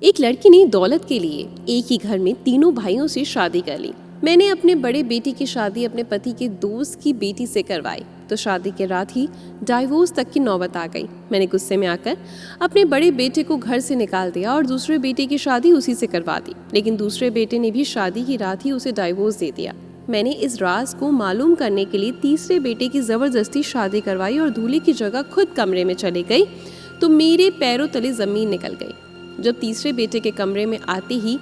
एक लड़की ने दौलत के लिए एक ही घर में तीनों भाइयों से शादी कर ली। मैंने अपने बड़े बेटी की शादी अपने पति के दोस्त की बेटी से करवाई तो शादी के रात ही डाइवोर्स तक की नौबत आ गई। मैंने गुस्से में आकर अपने बड़े बेटे को घर से निकाल दिया और दूसरे बेटे की शादी उसी से करवा दी, लेकिन दूसरे बेटे ने भी शादी की रात ही उसे डाइवोर्स दे दिया। मैंने इस राज को मालूम करने के लिए तीसरे बेटे की जबरदस्ती शादी करवाई और दूल्हे की जगह खुद कमरे में चली गई तो मेरे पैरों तले जमीन निकल गई। जब तीसरे बेटे के कमरे में आते ही,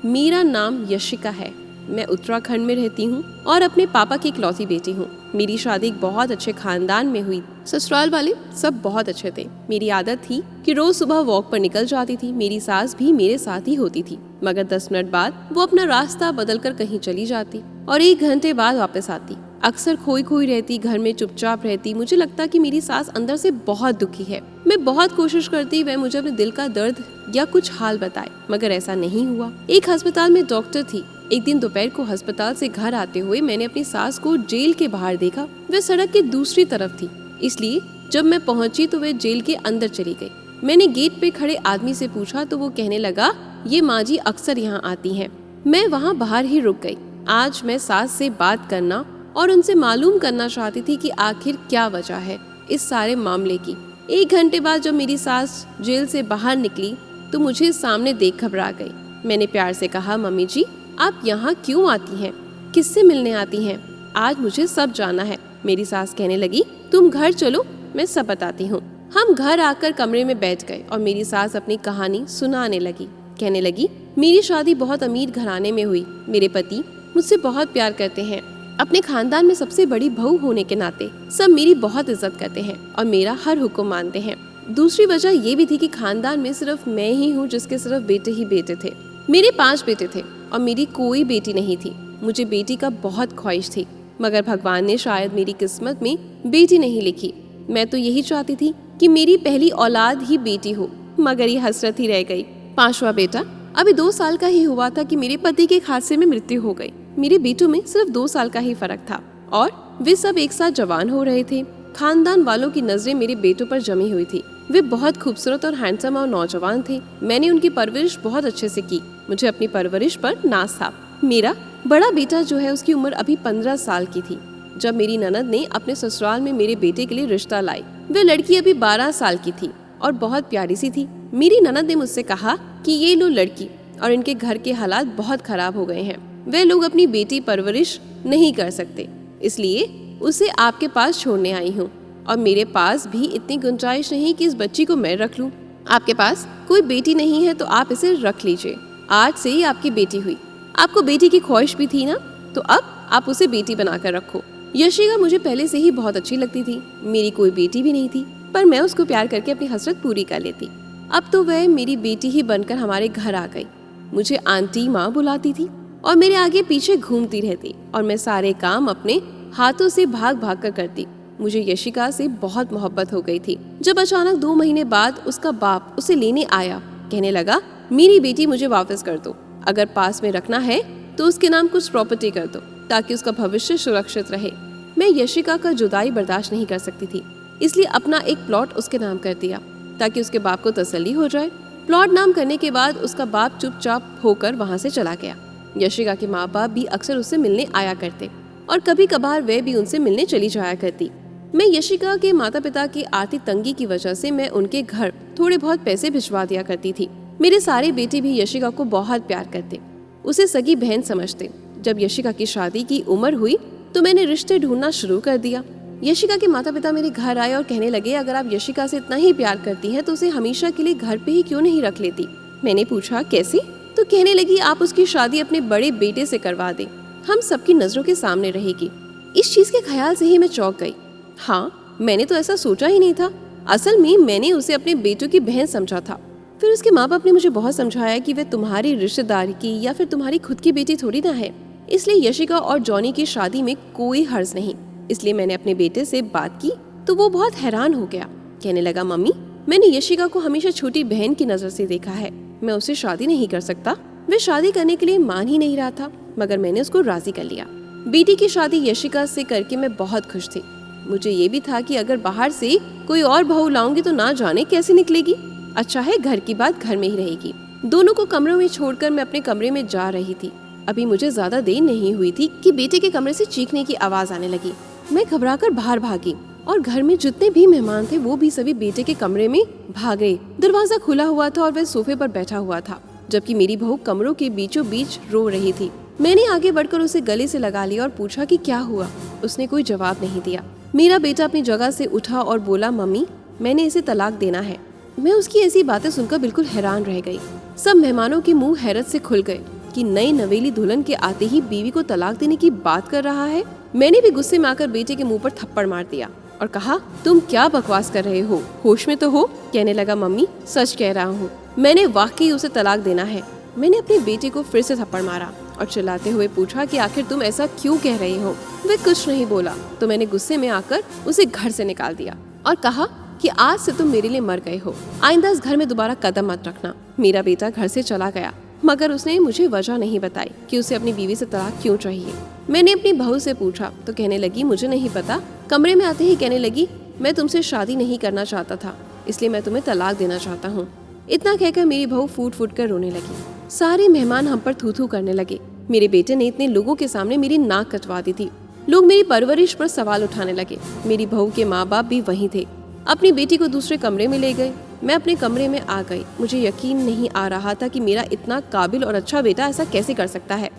मेरा नाम यशिका है, मैं उत्तराखंड में रहती हूँ और अपने पापा की इकलौती बेटी हूँ। मेरी शादी एक बहुत अच्छे खानदान में हुई। ससुराल वाले सब बहुत अच्छे थे। मेरी आदत थी कि रोज सुबह वॉक पर निकल जाती थी। मेरी सास भी मेरे साथ ही होती थी, मगर 10 मिनट बाद वो अपना रास्ता बदलकर कहीं चली जाती और 1 घंटे बाद वापस आती। अक्सर खोई खोई रहती, घर में चुपचाप रहती। मुझे लगता कि मेरी सास अंदर से बहुत दुखी है। मैं बहुत कोशिश करती वह मुझे अपने दिल का दर्द या कुछ हाल बताए, मगर ऐसा नहीं हुआ। एक अस्पताल में डॉक्टर थी। एक दिन दोपहर को अस्पताल से घर आते हुए मैंने अपनी सास को जेल के बाहर देखा। वह सड़क की दूसरी तरफ थी, इसलिए जब मैं पहुंची तो वह जेल के अंदर चली गई। मैंने गेट पे खड़े आदमी से पूछा तो वो कहने लगा, ये माँ जी अक्सर यहाँ आती हैं। मैं वहाँ बाहर ही रुक गई। आज मैं सास से बात करना और उनसे मालूम करना चाहती थी कि आखिर क्या वजह है इस सारे मामले की। 1 घंटे बाद जब मेरी सास जेल से बाहर निकली तो मुझे सामने देख घबरा गई। मैंने प्यार से कहा, मम्मी जी आप यहाँ क्यों आती हैं? किससे मिलने आती हैं? आज मुझे सब जानना है। मेरी सास कहने लगी, तुम घर चलो, मैं सब बताती हूँ। हम घर आकर कमरे में बैठ गए और मेरी सास अपनी कहानी सुनाने लगी। कहने लगी, मेरी शादी बहुत अमीर घराने में हुई। मेरे पति मुझसे बहुत प्यार करते हैं। अपने खानदान में सबसे बड़ी बहू होने के नाते सब मेरी बहुत इज्जत करते हैं और मेरा हर हुक्म मानते हैं। दूसरी वजह ये भी थी कि खानदान में सिर्फ मैं ही हूँ जिसके सिर्फ बेटे ही बेटे थे। मेरे 5 बेटे थे और मेरी कोई बेटी नहीं थी। मुझे बेटी का बहुत ख्वाहिश थी, मगर भगवान ने शायद मेरी किस्मत में बेटी नहीं लिखी। मैं तो यही चाहती थी कि मेरी पहली औलाद ही बेटी हो, मगर ये हसरत ही रह गई। 5वां बेटा अभी 2 साल का ही हुआ था कि मेरे पति के हादसे में मृत्यु हो गई। मेरे बेटों में सिर्फ 2 साल का ही फर्क था और वे सब एक साथ जवान हो रहे थे। खानदान वालों की नजरें मेरे बेटों पर जमी हुई थी। वे बहुत खूबसूरत और हैंडसम और नौजवान थे। मैंने उनकी परवरिश बहुत अच्छे से की। मुझे अपनी परवरिश पर नाज था। मेरा बड़ा बेटा जो है उसकी उम्र अभी 15 साल की थी जब मेरी ननद ने अपने ससुराल में मेरे बेटे के लिए रिश्ता लाई। वह लड़की अभी 12 साल की थी और बहुत प्यारी सी थी। मेरी ननद ने मुझसे कहा कि ये लो लड़की, और इनके घर के हालात बहुत खराब हो गए हैं। वे लोग अपनी बेटी परवरिश नहीं कर सकते, इसलिए उसे आपके पास छोड़ने आई हूँ। और मेरे पास भी इतनी गुंजाइश नहीं कि इस बच्ची को मैं रख लूँ। आपके पास कोई बेटी नहीं है तो आप इसे रख लीजिए। आज से ही आपकी बेटी हुई। आपको बेटी की ख्वाहिश भी थी ना, तो अब आप उसे बेटी बनाकर रखो। यशिका मुझे पहले से ही बहुत अच्छी लगती थी। मेरी कोई बेटी भी नहीं थी, पर मैं उसको प्यार करके अपनी हसरत पूरी कर लेती। अब तो वह मेरी बेटी ही बनकर हमारे घर आ गई। मुझे आंटी माँ बुलाती थी और मेरे आगे पीछे घूमती रहती और मैं सारे काम अपने हाथों से भाग भाग कर करती। मुझे यशिका से बहुत मोहब्बत हो गई थी। जब अचानक 2 महीने बाद उसका बाप उसे लेने आया, कहने लगा, मेरी बेटी मुझे वापस कर दो। अगर पास में रखना है तो उसके नाम कुछ प्रॉपर्टी कर दो ताकि उसका भविष्य सुरक्षित रहे। मैं यशिका का जुदाई बर्दाश्त नहीं कर सकती थी, इसलिए अपना एक प्लॉट उसके नाम कर दिया ताकि उसके बाप को तसल्ली हो जाए। प्लॉट नाम करने के बाद उसका बाप चुपचाप होकर वहाँ से चला गया। यशिका के माँ बाप भी अक्सर उससे मिलने आया करते और कभी कभार वह भी उनसे मिलने चली जाया करती। मैं यशिका के माता पिता की आर्थिक तंगी की वजह से मैं उनके घर थोड़े बहुत पैसे भिजवा दिया करती थी। मेरे सारे बेटे भी यशिका को बहुत प्यार करते, उसे सगी बहन समझते। जब यशिका की शादी की उम्र हुई तो मैंने रिश्ते ढूंढना शुरू कर दिया। यशिका के माता पिता मेरे घर आए और कहने लगे, अगर आप यशिका से इतना ही प्यार करती हैं तो उसे हमेशा के लिए घर पे ही क्यों नहीं रख लेती। मैंने पूछा, कैसे? तो कहने लगी, आप उसकी शादी अपने बड़े बेटे से करवा दें, हम सबकी नजरों के सामने रहेगी। इस चीज के ख्याल से ही मैं चौंक गई। हाँ, मैंने तो ऐसा सोचा ही नहीं था। असल में मैंने उसे अपने बेटों की बहन समझा था। फिर उसके माँ बाप ने मुझे बहुत समझाया कि वह तुम्हारी रिश्तेदारी की या फिर तुम्हारी खुद की बेटी थोड़ी ना है, इसलिए यशिका और जॉनी की शादी में कोई हर्ज नहीं। इसलिए मैंने अपने बेटे से बात की तो वो बहुत हैरान हो गया। कहने लगा, मम्मी मैंने यशिका को हमेशा छोटी बहन की नजर से देखा है, मैं उससे शादी नहीं कर सकता। वह शादी करने के लिए मान ही नहीं रहा था, मगर मैंने उसको राजी कर लिया। बेटी की शादी यशिका से करके मैं बहुत खुश थी। मुझे ये भी था कि अगर बाहर से कोई और बहू लाऊंगी तो ना जाने कैसे निकलेगी। अच्छा है घर की बात घर में ही रहेगी। दोनों को कमरों में छोड़कर मैं अपने कमरे में जा रही थी। अभी मुझे ज्यादा देर नहीं हुई थी कि बेटे के कमरे से चीखने की आवाज आने लगी। मैं घबराकर बाहर भागी और घर में जितने भी मेहमान थे वो भी सभी बेटे के कमरे में भाग गए। दरवाजा खुला हुआ था और वह सोफे पर बैठा हुआ था, जबकि मेरी बहू कमरों के बीचों बीच रो रही थी। मैंने आगे बढ़कर उसे गले से लगा लिया और पूछा कि क्या हुआ। उसने कोई जवाब नहीं दिया। मेरा बेटा अपनी जगह से उठा और बोला, मम्मी मैंने इसे तलाक देना है। मैं उसकी ऐसी बातें सुनकर बिल्कुल हैरान रह गई। सब मेहमानों के मुंह हैरत से खुल गए कि नई नवेली दुल्हन के आते ही बीवी को तलाक देने की बात कर रहा है। मैंने भी गुस्से में आकर बेटे के मुंह पर थप्पड़ मार दिया और कहा, तुम क्या बकवास कर रहे हो, होश में तो हो। कहने लगा, मम्मी सच कह रहा हूँ, मैंने वाकई उसे तलाक देना है। मैंने अपने बेटे को फिर से थप्पड़ मारा और चिल्लाते हुए पूछा कि आखिर तुम ऐसा क्यों कह रहे हो। वह कुछ नहीं बोला तो मैंने गुस्से में आकर उसे घर से निकाल दिया और कहा कि आज से तुम मेरे लिए मर गए हो, आइंदा इस घर में दोबारा कदम मत रखना। मेरा बेटा घर से चला गया, मगर उसने मुझे वजह नहीं बताई कि उसे अपनी बीवी से तलाक क्यों चाहिए। मैंने अपनी बहू से पूछा तो कहने लगी, मुझे नहीं पता। कमरे में आते ही कहने लगी, मैं तुमसे शादी नहीं करना चाहता था, इसलिए मैं तुम्हें तलाक देना चाहता हूँ। इतना कहकर मेरी बहू फूट फूट कर रोने लगी। सारे मेहमान हम पर थू थू करने लगे। मेरे बेटे ने इतने लोगों के सामने मेरी नाक कटवा दी थी। लोग मेरी परवरिश पर सवाल उठाने लगे। मेरी बहू के माँ बाप भी वहीं थे। अपनी बेटी को दूसरे कमरे में ले गए। मैं अपने कमरे में आ गई। मुझे यकीन नहीं आ रहा था कि मेरा इतना काबिल और अच्छा बेटा ऐसा कैसे कर सकता है।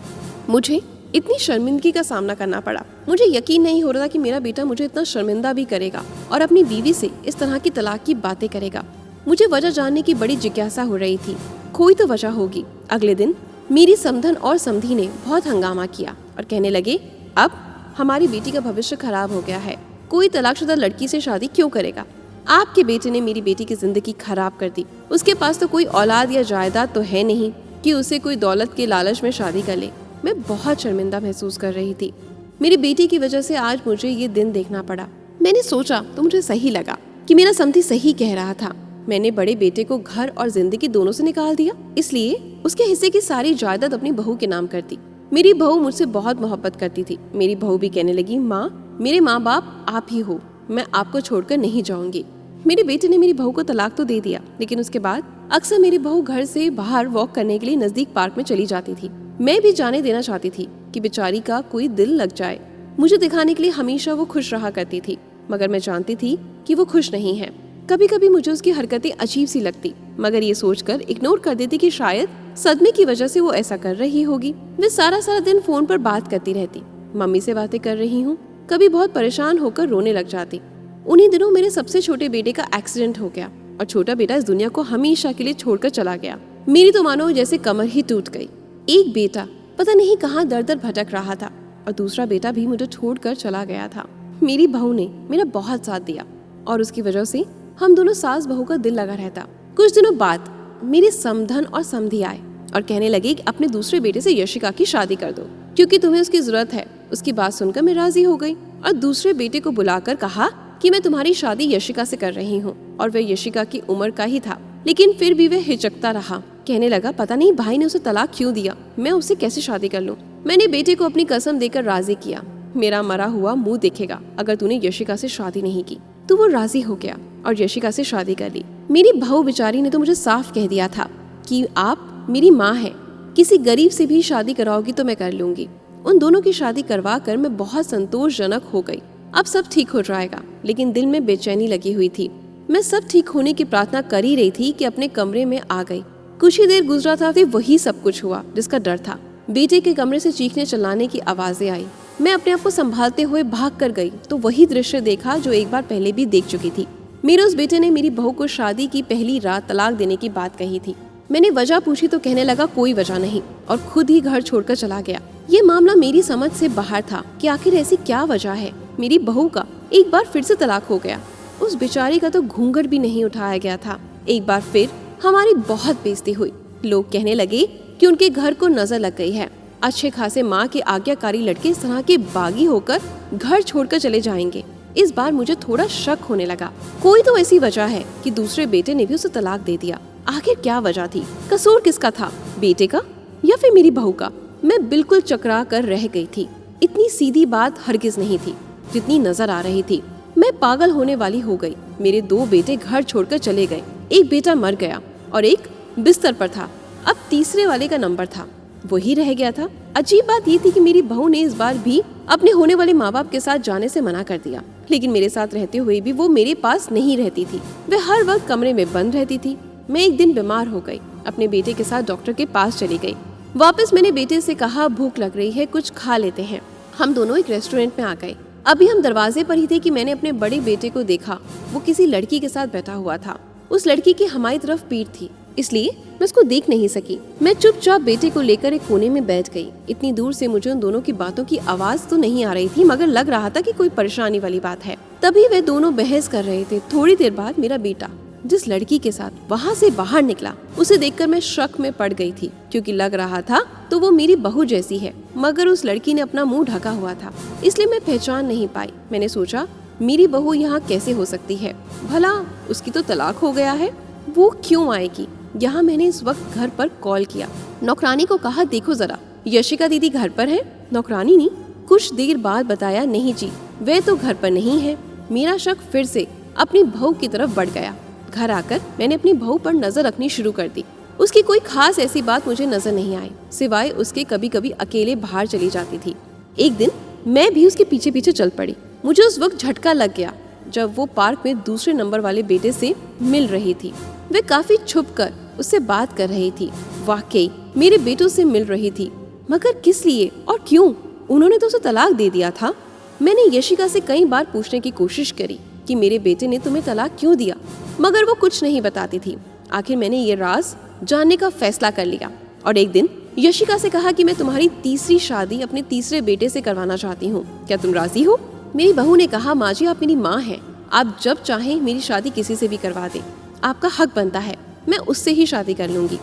मुझे इतनी शर्मिंदगी का सामना करना पड़ा। मुझे यकीन नहीं हो रहा था कि मेरा बेटा मुझे इतना शर्मिंदा भी करेगा और अपनी बीवी से इस तरह की तलाक की बातें करेगा। मुझे वजह जानने की बड़ी जिज्ञासा हो रही थी। कोई तो वजह होगी। अगले दिन मेरी समधन और समधी ने बहुत हंगामा किया और कहने लगे, अब हमारी बेटी का भविष्य खराब हो गया है, कोई तलाकशुदा लड़की से शादी क्यों करेगा। आपके बेटे ने मेरी बेटी की जिंदगी खराब कर दी। उसके पास तो कोई औलाद या जायदाद तो है नहीं कि उसे कोई दौलत के लालच में शादी कर ले। मैं बहुत शर्मिंदा महसूस कर रही थी। मेरी बेटी की वजह से आज मुझे ये दिन देखना पड़ा। मैंने सोचा तो मुझे सही लगा कि मेरा समधी सही कह रहा था। मैंने बड़े बेटे को घर और जिंदगी दोनों से निकाल दिया, इसलिए उसके हिस्से की सारी जायदाद अपनी बहू के नाम कर दी। मेरी बहू मुझसे बहुत मोहब्बत करती थी। मेरी बहू भी कहने लगी, माँ मेरे माँ बाप आप ही हो, मैं आपको छोड़कर नहीं जाऊंगी। मेरे बेटे ने मेरी बहू को तलाक तो दे दिया, लेकिन उसके बाद अक्सर मेरी बहू घर से बाहर वॉक करने के लिए नजदीक पार्क में चली जाती थी। मैं भी जाने देना चाहती थी कि बेचारी का कोई दिल लग जाए। मुझे दिखाने के लिए हमेशा वो खुश रहा करती थी, मगर मैं जानती थी कि वो खुश नहीं है। कभी कभी मुझे उसकी हरकतें अजीब सी लगती, मगर ये सोचकर इग्नोर कर देती कि शायद सदमे की वजह से वो ऐसा कर रही होगी। वे सारा सारा दिन फोन पर बात करती रहती। मम्मी से बातें कर रही हूँ, कभी बहुत परेशान होकर रोने लग जाती। उन्हीं दिनों मेरे सबसे छोटे बेटे का एक्सीडेंट हो गया और छोटा बेटा इस दुनिया को हमेशा के लिए छोड़कर चला गया। मेरी तो मानो जैसे कमर ही टूट गई। एक बेटा पता नहीं कहाँ दर दर भटक रहा था और दूसरा बेटा भी मुझे छोड़कर चला गया था। मेरी बहू ने मेरा बहुत साथ दिया और उसकी वजह से हम दोनों सास बहू का दिल लगा रहता। कुछ दिनों बाद मेरे समधन और समधी आए और कहने लगे कि अपने दूसरे बेटे से यशिका की शादी कर दो, क्योंकि तुम्हें उसकी जरूरत है। उसकी बात सुनकर मैं राजी हो गई और दूसरे बेटे को बुलाकर कहा कि मैं तुम्हारी शादी यशिका से कर रही हूँ। और वह यशिका की उम्र का ही था, लेकिन फिर भी वह हिचकता रहा। कहने लगा, पता नहीं भाई ने उसे तलाक क्यों दिया, मैं उससे कैसे शादी कर लूं। मैंने बेटे को अपनी कसम देकर राजी किया, मेरा मरा हुआ मुंह दिखेगा अगर तूने यशिका से शादी नहीं की। तो वो राजी हो गया और यशिका से शादी कर ली। मेरी बहू बेचारी ने तो मुझे साफ कह दिया था कि आप मेरी माँ है, किसी गरीब से भी शादी कराओगी तो मैं कर लूंगी। उन दोनों की शादी करवा कर मैं बहुत संतोषजनक हो गई। अब सब ठीक हो जाएगा, लेकिन दिल में बेचैनी लगी हुई थी। मैं सब ठीक होने की प्रार्थना कर ही रही थी कि अपने कमरे में आ गई। कुछ ही देर गुजरा था फिर वही सब कुछ हुआ जिसका डर था। बेटे के कमरे से चीखने चिल्लाने की आवाजें आई। मैं अपने आप को संभालते हुए भाग कर गई तो वही दृश्य देखा जो एक बार पहले भी देख चुकी थी। मेरे उस बेटे ने मेरी बहू को शादी की पहली रात तलाक देने की बात कही थी। मैंने वजह पूछी तो कहने लगा कोई वजह नहीं और खुद ही घर छोड़कर चला गया। ये मामला मेरी समझ से बाहर था कि आखिर ऐसी क्या वजह है। मेरी बहू का एक बार फिर से तलाक हो गया, उस बेचारी का तो घूंघट भी नहीं उठाया गया था। एक बार फिर हमारी बहुत बेइज्जती हुई। लोग कहने लगे कि उनके घर को नजर लग गई है। अच्छे खासे माँ के आज्ञाकारी लड़के इस तरह के बागी होकर घर छोड़कर चले जाएंगे। इस बार मुझे थोड़ा शक होने लगा। कोई तो ऐसी वजह है कि दूसरे बेटे ने भी उसे तलाक दे दिया। आखिर क्या वजह थी? कसूर किसका था, बेटे का या फिर मेरी बहू का? मैं बिल्कुल चकरा कर रह गई थी। इतनी सीधी बात हरगिज नहीं थी जितनी नजर आ रही थी। मैं पागल होने वाली हो गई। मेरे दो बेटे घर छोड़कर चले गए। एक बेटा मर गया और एक बिस्तर पर था। अब तीसरे वाले का नंबर था, वही रह गया था। अजीब बात ये थी कि मेरी बहू ने इस बार भी अपने होने वाले माँ बाप के साथ जाने से मना कर दिया, लेकिन मेरे साथ रहते हुए भी वो मेरे पास नहीं रहती थी। वह हर वक्त कमरे में बंद रहती थी। मैं एक दिन बीमार हो गई, अपने बेटे के साथ डॉक्टर के पास चली गई। वापस मैंने बेटे से कहा, भूख लग रही है, कुछ खा लेते हैं। हम दोनों एक रेस्टोरेंट में आ गए। अभी हम दरवाजे पर ही थे कि मैंने अपने बड़े बेटे को देखा। वो किसी लड़की के साथ बैठा हुआ था। उस लड़की की हमारी तरफ पीठ थी, इसलिए मैं उसको देख नहीं सकी। मैं चुपचाप बेटे को लेकर एक कोने में बैठ गई। इतनी दूर से मुझे उन दोनों की बातों की आवाज तो नहीं आ रही थी, मगर लग रहा था कि कोई परेशानी वाली बात है। तभी वे दोनों बहस कर रहे थे। थोड़ी देर बाद मेरा बेटा जिस लड़की के साथ वहाँ से बाहर निकला, उसे देखकर मैं शक में पड़ गई थी, क्योंकि लग रहा था तो वो मेरी बहू जैसी है, मगर उस लड़की ने अपना मुंह ढका हुआ था, इसलिए मैं पहचान नहीं पाई। मैंने सोचा, मेरी बहू यहाँ कैसे हो सकती है? भला उसकी तो तलाक हो गया है, वो क्यों आएगी यहाँ? मैंने इस वक्त घर पर कॉल किया। नौकरानी को कहा, देखो जरा यशिका दीदी घर पर है? नौकरानी ने कुछ देर बाद बताया, नहीं जी, वे तो घर पर नहीं है। मेरा शक फिर से अपनी बहू की तरफ बढ़ गया। घर आकर मैंने अपनी बहू पर नजर रखनी शुरू कर दी। उसकी कोई खास ऐसी बात मुझे नजर नहीं आई, सिवाय उसके कभी कभी अकेले बाहर चली जाती थी। एक दिन मैं भी उसके पीछे पीछे चल पड़ी। मुझे उस वक्त झटका लग गया जब वो पार्क में दूसरे नंबर वाले बेटे से मिल रही थी। वे काफी छुप कर उससे बात कर रही थी। वाकई मेरे बेटों से मिल रही थी, मगर किस लिए और क्यों? उन्होंने तो उसे तलाक दे दिया था। मैंने यशिका से कई बार पूछने की कोशिश करी कि मेरे बेटे ने तुम्हें तलाक क्यों दिया, मगर वो कुछ नहीं बताती थी। आखिर मैंने ये राज जानने का फैसला कर लिया और एक दिन यशिका से कहा कि मैं तुम्हारी तीसरी शादी अपने तीसरे बेटे से करवाना चाहती हूँ, क्या तुम राजी हो? मेरी बहू ने कहा, माँ जी आप मेरी माँ हैं, आप जब चाहें मेरी शादी किसी से भी करवा दें, आपका हक बनता है, मैं उससे ही शादी कर लूंगी।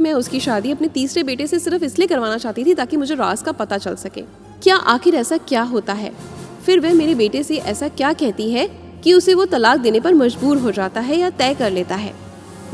मैं उसकी शादी अपने तीसरे बेटे से सिर्फ इसलिए करवाना चाहती थी ताकि मुझे राज का पता चल सके। क्या आखिर ऐसा क्या होता है? फिर वह मेरे बेटे से ऐसा क्या कहती है कि उसे वो तलाक देने पर मजबूर हो जाता है या तय कर लेता है?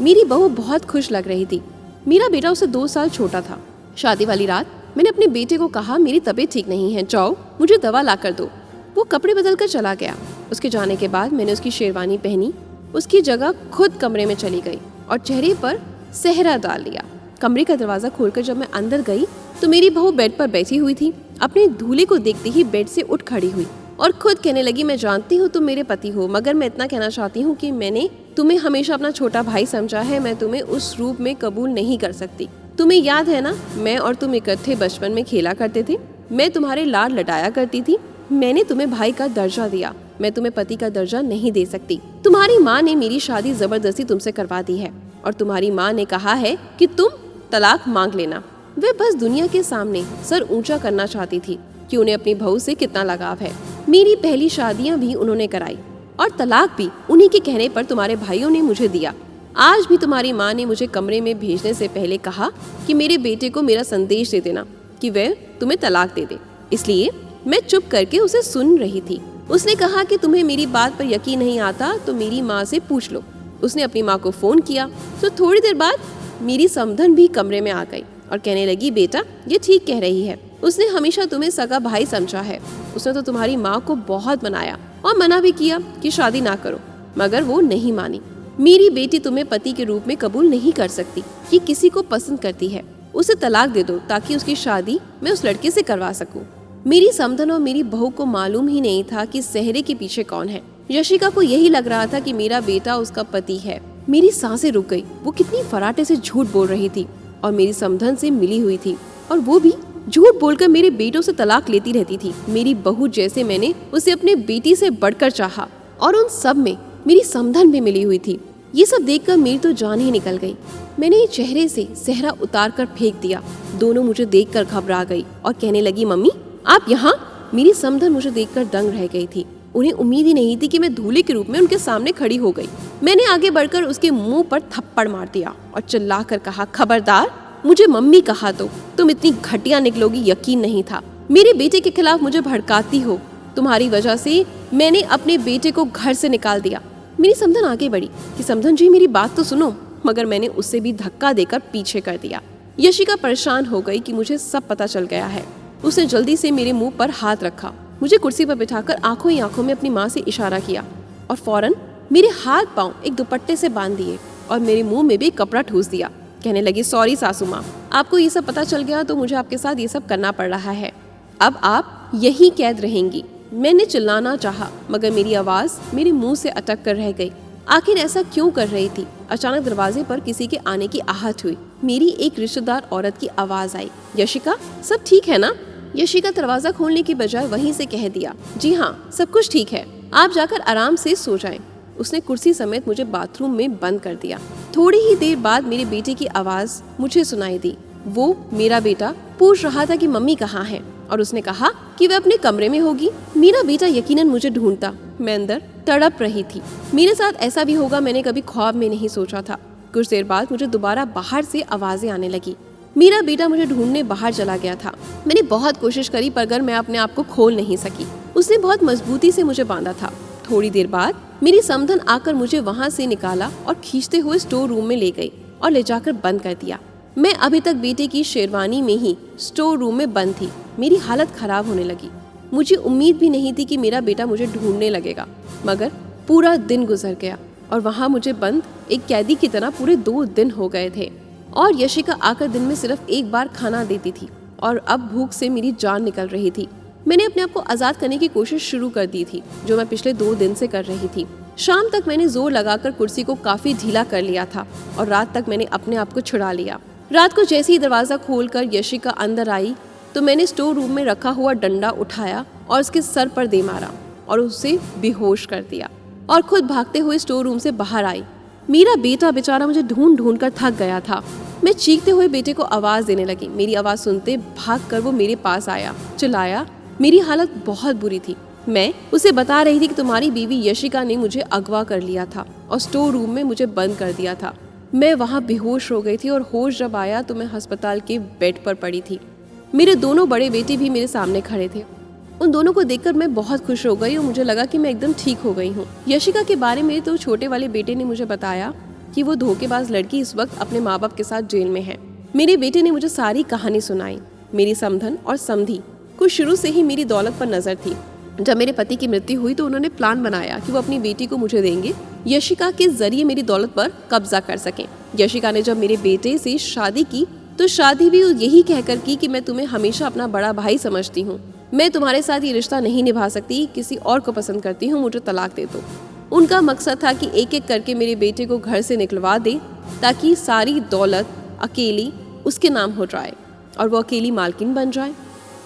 मेरी बहू बहुत खुश लग रही थी। मेरा बेटा उसे 2 साल छोटा था। शादी वाली रात मैंने अपने बेटे को कहा, मेरी तबीयत ठीक नहीं है, जाओ मुझे दवा ला कर दो। वो कपड़े बदल कर चला गया। उसके जाने के बाद मैंने उसकी शेरवानी पहनी, उसकी जगह खुद कमरे में चली गई और चेहरे पर सेहरा डाल लिया। कमरे का दरवाजा खोलकर जब मैं अंदर गई तो मेरी बहू बेड पर बैठी हुई थी। अपने दूल्हे को देखते ही बेड से उठ खड़ी हुई और खुद कहने लगी, मैं जानती हूँ तुम मेरे पति हो, मगर मैं इतना कहना चाहती हूँ कि मैंने तुम्हें हमेशा अपना छोटा भाई समझा है। मैं तुम्हें उस रूप में कबूल नहीं कर सकती। तुम्हें याद है ना, मैं और तुम इकट्ठे बचपन में खेला करते थे, मैं तुम्हारे लाड लटाया करती थी। मैंने तुम्हें भाई का दर्जा दिया, मैं तुम्हें पति का दर्जा नहीं दे सकती। तुम्हारी माँ ने मेरी शादी जबरदस्ती तुमसे करवा दी है और तुम्हारी माँ ने कहा है कि तुम तलाक मांग लेना। वे बस दुनिया के सामने सर ऊंचा करना चाहती थी कि उन्हें अपनी बहू से कितना लगाव है। मेरी पहली शादियां भी उन्होंने कराई और तलाक भी उन्हीं के कहने पर तुम्हारे भाइयों ने मुझे दिया। आज भी तुम्हारी माँ ने मुझे कमरे में भेजने से पहले कहा कि मेरे बेटे को मेरा संदेश दे देना कि वह तुम्हें तलाक दे दे। इसलिए मैं चुप करके उसे सुन रही थी। उसने कहा कि तुम्हें मेरी बात पर यकीन नहीं आता तो मेरी माँ से पूछ लो। उसने अपनी माँ को फोन किया तो थोड़ी देर बाद मेरी समधन भी कमरे में आ गई और कहने लगी, बेटा ये ठीक कह रही है, उसने हमेशा तुम्हें सगा भाई समझा है। उसने तो तुम्हारी माँ को बहुत मनाया और मना भी किया कि शादी ना करो, मगर वो नहीं मानी। मेरी बेटी तुम्हें पति के रूप में कबूल नहीं कर सकती, ये किसी को पसंद करती है। उसे तलाक दे दो ताकि उसकी शादी मैं उस लड़के से करवा सकूं। मेरी समधन और मेरी बहू को मालूम ही नहीं था कि सेहरे के पीछे कौन है। यशिका को यही लग रहा था कि मेरा बेटा उसका पति है। मेरी सांसें रुक गई। वो कितनी फराटे से झूठ बोल रही थी और मेरी समधन से मिली हुई थी और वो भी झूठ बोलकर मेरे बेटों से तलाक लेती रहती थी। मेरी बहू जैसे मैंने उसे अपने बेटी से बढ़कर चाहा और उन सब में मेरी समधन भी मिली हुई थी। ये सब देखकर मेरी तो जान ही निकल गई। मैंने चेहरे से सेहरा उतार कर फेंक दिया। दोनों मुझे देखकर घबरा गई और कहने लगी, मम्मी आप यहाँ? मेरी समधन मुझे देखकर दंग रह गई थी। उन्हें उम्मीद ही नहीं थी कि मैं दूल्हे के रूप में उनके सामने खड़ी हो गई। मैंने आगे बढ़कर उसके मुंह पर थप्पड़ मार दिया और चिल्लाकर कहा, खबरदार मुझे मम्मी कहा तो तुम इतनी घटिया निकलोगी यकीन नहीं था। मेरे बेटे के खिलाफ मुझे भड़काती हो। तुम्हारी वजह से मैंने अपने बेटे को घर से निकाल दिया। मेरी समधन आगे बढ़ी कि समधन जी मेरी बात तो सुनो, मगर मैंने उससे भी धक्का देकर पीछे कर दिया। यशिका परेशान हो गई कि मुझे सब पता चल गया है। उसने जल्दी से मेरे मुंह पर हाथ रखा, मुझे कुर्सी पर बिठाकर आंखों ही आंखों में अपनी माँ से इशारा किया और फौरन मेरे हाथ पांव एक दुपट्टे से बांध दिए और मेरे मुंह में भी कपड़ा ठूस दिया। कहने लगी, सॉरी सासू माँ, आपको ये सब पता चल गया तो मुझे आपके साथ ये सब करना पड़ रहा है। अब आप यहीं कैद रहेंगी। मैंने चिल्लाना चाहा मगर मेरी आवाज़ मेरे मुंह से अटक कर रह गई। आखिर ऐसा क्यों कर रही थी? अचानक दरवाजे पर किसी के आने की आहट हुई। मेरी एक रिश्तेदार औरत की आवाज़ आई, यशिका, सब ठीक है ना? यशिका दरवाज़ा खोलने की बजाय वहीं से कह दिया, जी हाँ, सब कुछ ठीक है, आप जाकर आराम से सो जाएं। उसने कुर्सी समेत मुझे बाथरूम में बंद कर दिया। थोड़ी ही देर बाद मेरे बेटे की आवाज़ मुझे सुनाई दी। वो मेरा बेटा पूछ रहा था कि मम्मी कहाँ है और उसने कहा कि वह अपने कमरे में होगी। मेरा बेटा यकीनन मुझे ढूंढता। मैं अंदर तड़प रही थी। मेरे साथ ऐसा भी होगा मैंने कभी ख्वाब में नहीं सोचा था। कुछ देर बाद मुझे दोबारा बाहर से आवाजें आने लगी। मेरा बेटा मुझे ढूंढने बाहर चला गया था। मैंने बहुत कोशिश करी पर मैं अपने आप को खोल नहीं सकी। उसने बहुत मजबूती से मुझे बांधा था। थोड़ी देर बाद मेरी समधन आकर मुझे वहाँ से निकाला और खींचते हुए स्टोर रूम में ले गई और ले जाकर बंद कर दिया। मैं अभी तक बेटे की शेरवानी में ही स्टोर रूम में बंद थी। मेरी हालत खराब होने लगी। मुझे उम्मीद भी नहीं थी कि मेरा बेटा मुझे ढूंढने लगेगा, मगर पूरा दिन गुजर गया और वहाँ मुझे बंद एक कैदी की तरह पूरे 2 दिन हो गए थे। और यशिका आकर दिन में सिर्फ एक बार खाना देती थी और अब भूख से मेरी जान निकल रही थी। मैंने अपने आप को आज़ाद करने की कोशिश शुरू कर दी थी, जो मैं पिछले 2 दिन से कर रही थी। शाम तक मैंने जोर लगाकर कुर्सी को काफ़ी ढीला कर लिया था और रात तक मैंने अपने आप को छुड़ा लिया। रात को जैसे ही दरवाज़ा खोलकर यशिका अंदर आई तो मैंने स्टोर रूम में रखा हुआ डंडा उठाया और उसके सर पर दे मारा और उसे बेहोश कर दिया और खुद भागते हुए स्टोर रूम से बाहर आई। मेरा बेटा बेचारा मुझे ढूंढ ढूंढ कर थक गया था। मैं चीखते हुए बेटे को आवाज़ देने लगी। मेरी आवाज़ सुनते भागकर वो मेरे पास आया, चिल्लाया। मेरी हालत बहुत बुरी थी। मैं उसे बता रही थी कि तुम्हारी बीवी यशिका ने मुझे अगवा कर लिया था और स्टोर रूम में मुझे बंद कर दिया था। मैं वहाँ बेहोश हो गई थी और होश जब आया तो मैं अस्पताल के बेड पर पड़ी थी। मेरे दोनों बड़े बेटे भी मेरे सामने खड़े थे। उन दोनों को देखकर मैं बहुत खुश हो गई और मुझे लगा कि मैं एकदम ठीक हो गई हूँ। यशिका के बारे में तो छोटे वाले बेटे ने मुझे बताया कि वो धोखेबाज लड़की इस वक्त अपने माँ बाप के साथ जेल में है। मेरे बेटे ने मुझे सारी कहानी सुनाई। मेरी समधन और समधी को शुरू से ही मेरी दौलत पर नजर थी। जब मेरे पति की मृत्यु हुई तो उन्होंने प्लान बनाया कि वो अपनी बेटी को मुझे देंगे, यशिका के जरिए मेरी दौलत पर कब्जा कर सकें। यशिका ने जब मेरे बेटे से शादी की तो शादी भी यही कहकर की कि मैं तुम्हें हमेशा अपना बड़ा भाई समझती हूँ, मैं तुम्हारे साथ ये रिश्ता नहीं निभा सकती, किसी और को पसंद करती हूँ, मुझे तलाक दे दो। उनका मकसद था कि एक एक करके मेरे बेटे को घर से निकलवा दे ताकि सारी दौलत अकेली उसके नाम हो जाए और वो अकेली मालकिन बन जाए।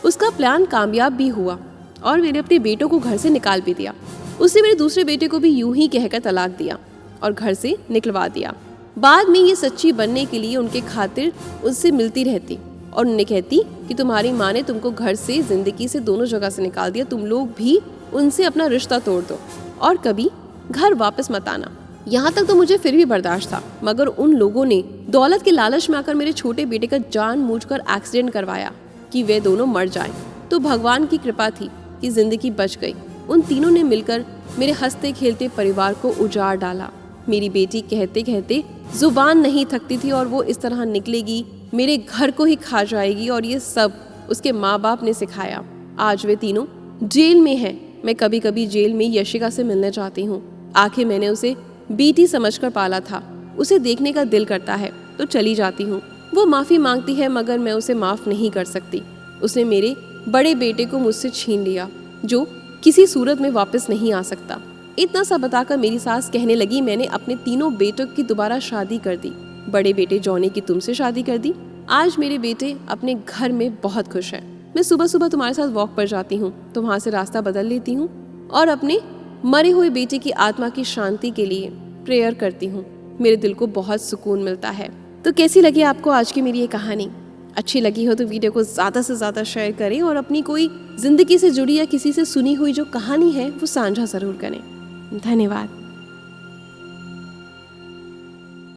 उसका प्लान कामयाब भी हुआ और मैंने अपने बेटों को घर से निकाल भी दिया। उसने मेरे दूसरे बेटे को भी यूं ही कहकर तलाक दिया और घर से निकलवा दिया। बाद में ये सच्ची बनने के लिए उनके खातिर उससे मिलती रहती और उन्हें कहती कि तुम्हारी माँ ने तुमको घर से, जिंदगी से, दोनों जगह से निकाल दिया, तुम लोग भी उनसे अपना रिश्ता तोड़ दो और कभी घर वापस मत आना। यहाँ तक तो मुझे फिर भी बर्दाश्त था, मगर उन लोगों ने दौलत के लालच में आकर मेरे छोटे बेटे का जानबूझकर एक्सीडेंट करवाया कि वे दोनों मर जाएं। तो भगवान की कृपा थी कि जिंदगी बच गई। उन तीनों ने मिलकर मेरे हंसते खेलते परिवार को उजाड़ डाला। मेरी बेटी कहते कहते जुबान नहीं थकती थी और वो इस तरह निकलेगी, मेरे घर को ही खा जाएगी, और ये सब उसके माँ बाप ने सिखाया। आज वे तीनों जेल में हैं। मैं कभी कभी जेल में यशिका से मिलने जाती हूँ। आखिर मैंने उसे बेटी समझकर पाला था, उसे देखने का दिल करता है तो चली जाती हूँ। वो माफ़ी मांगती है मगर मैं उसे माफ़ नहीं कर सकती। उसने मेरे बड़े बेटे को मुझसे छीन लिया जो किसी सूरत में वापस नहीं आ सकता। इतना सा बताकर मेरी सास कहने लगी, मैंने अपने तीनों बेटों की दोबारा शादी कर दी। बड़े बेटे जॉनी की तुमसे शादी कर दी। आज मेरे बेटे अपने घर में बहुत खुश है। मैं सुबह सुबह तुम्हारे साथ वॉक पर जाती हूँ तो वहाँ से रास्ता बदल लेती हूँ और अपने मरे हुए बेटे की आत्मा की शांति के लिए प्रेयर करती हूँ। मेरे दिल को बहुत सुकून मिलता है। तो कैसी लगी आपको आज की मेरी ये कहानी? अच्छी लगी हो तो वीडियो को ज़्यादा से ज़्यादा शेयर करें और अपनी कोई ज़िंदगी से जुड़ी या किसी से सुनी हुई जो कहानी है वो साझा ज़रूर करें। धन्यवाद।